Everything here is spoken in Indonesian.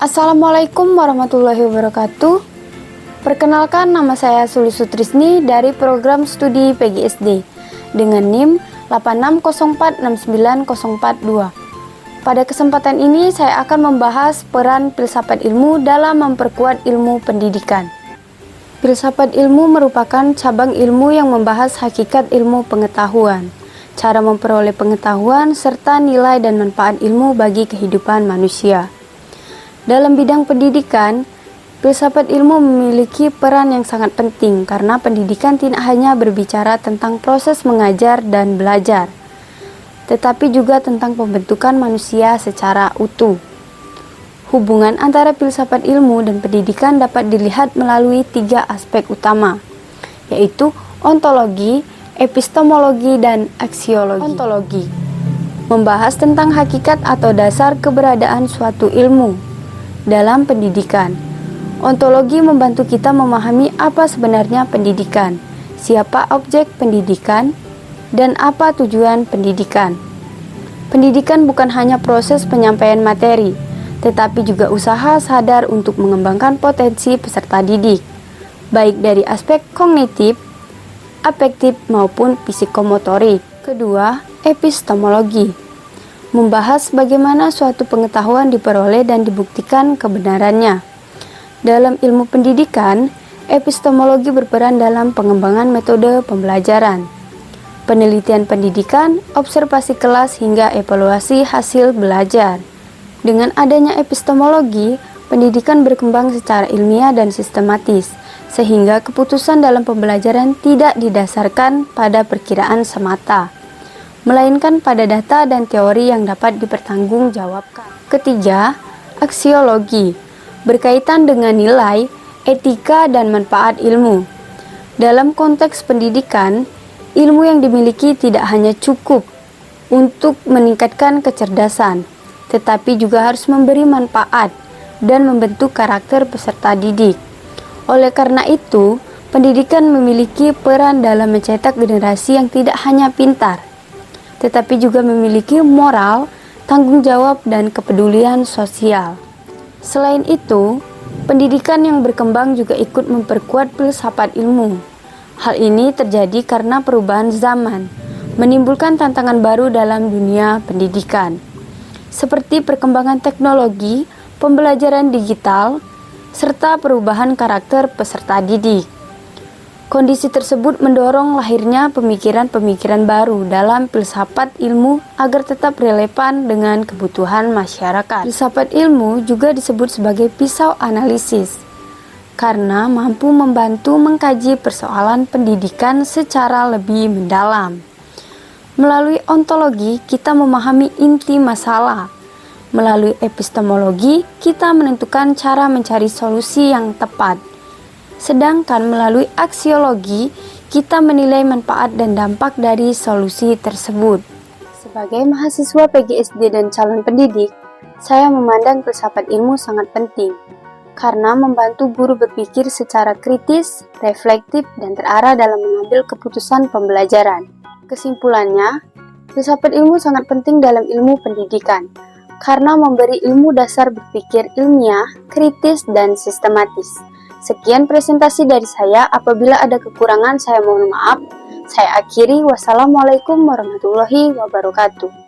Assalamualaikum warahmatullahi wabarakatuh. Perkenalkan, nama saya Suli Sutrisni dari program studi PGSD dengan NIM 8604690442. Pada kesempatan ini saya akan membahas peran filsafat ilmu dalam memperkuat ilmu pendidikan. Filsafat ilmu merupakan cabang ilmu yang membahas hakikat ilmu pengetahuan, cara memperoleh pengetahuan, serta nilai dan manfaat ilmu bagi kehidupan manusia. Dalam bidang pendidikan, filsafat ilmu memiliki peran yang sangat penting karena pendidikan tidak hanya berbicara tentang proses mengajar dan belajar, tetapi juga tentang pembentukan manusia secara utuh. Hubungan antara filsafat ilmu dan pendidikan dapat dilihat melalui 3 aspek utama, yaitu ontologi, epistemologi, dan aksiologi. Ontologi membahas tentang hakikat atau dasar keberadaan suatu ilmu. Dalam pendidikan, ontologi membantu kita memahami apa sebenarnya pendidikan, siapa objek pendidikan, dan apa tujuan pendidikan. Pendidikan bukan hanya proses penyampaian materi, tetapi juga usaha sadar untuk mengembangkan potensi peserta didik, baik dari aspek kognitif, afektif, maupun psikomotorik. Kedua, epistemologi membahas bagaimana suatu pengetahuan diperoleh dan dibuktikan kebenarannya. Dalam ilmu pendidikan, epistemologi berperan dalam pengembangan metode pembelajaran, penelitian pendidikan, observasi kelas, hingga evaluasi hasil belajar. Dengan adanya epistemologi, pendidikan berkembang secara ilmiah dan sistematis, sehingga keputusan dalam pembelajaran tidak didasarkan pada perkiraan semata, melainkan pada data dan teori yang dapat dipertanggungjawabkan. Ketiga, aksiologi berkaitan dengan nilai, etika, dan manfaat ilmu. Dalam konteks pendidikan, ilmu yang dimiliki tidak hanya cukup untuk meningkatkan kecerdasan, tetapi juga harus memberi manfaat dan membentuk karakter peserta didik. Oleh karena itu, pendidikan memiliki peran dalam mencetak generasi yang tidak hanya pintar, tetapi juga memiliki moral, tanggung jawab, dan kepedulian sosial. Selain itu, pendidikan yang berkembang juga ikut memperkuat filsafat ilmu. Hal ini terjadi karena perubahan zaman, menimbulkan tantangan baru dalam dunia pendidikan, seperti perkembangan teknologi, pembelajaran digital, serta perubahan karakter peserta didik. Kondisi tersebut mendorong lahirnya pemikiran-pemikiran baru dalam filsafat ilmu agar tetap relevan dengan kebutuhan masyarakat. Filsafat ilmu juga disebut sebagai pisau analisis karena mampu membantu mengkaji persoalan pendidikan secara lebih mendalam. Melalui ontologi, kita memahami inti masalah. Melalui epistemologi, kita menentukan cara mencari solusi yang tepat. Sedangkan melalui aksiologi, kita menilai manfaat dan dampak dari solusi tersebut. Sebagai mahasiswa PGSD dan calon pendidik, saya memandang filsafat ilmu sangat penting, karena membantu guru berpikir secara kritis, reflektif, dan terarah dalam mengambil keputusan pembelajaran. Kesimpulannya, filsafat ilmu sangat penting dalam ilmu pendidikan, karena memberi ilmu dasar berpikir ilmiah, kritis, dan sistematis. Sekian presentasi dari saya. Apabila ada kekurangan, saya mohon maaf. Saya akhiri. Wassalamualaikum warahmatullahi wabarakatuh.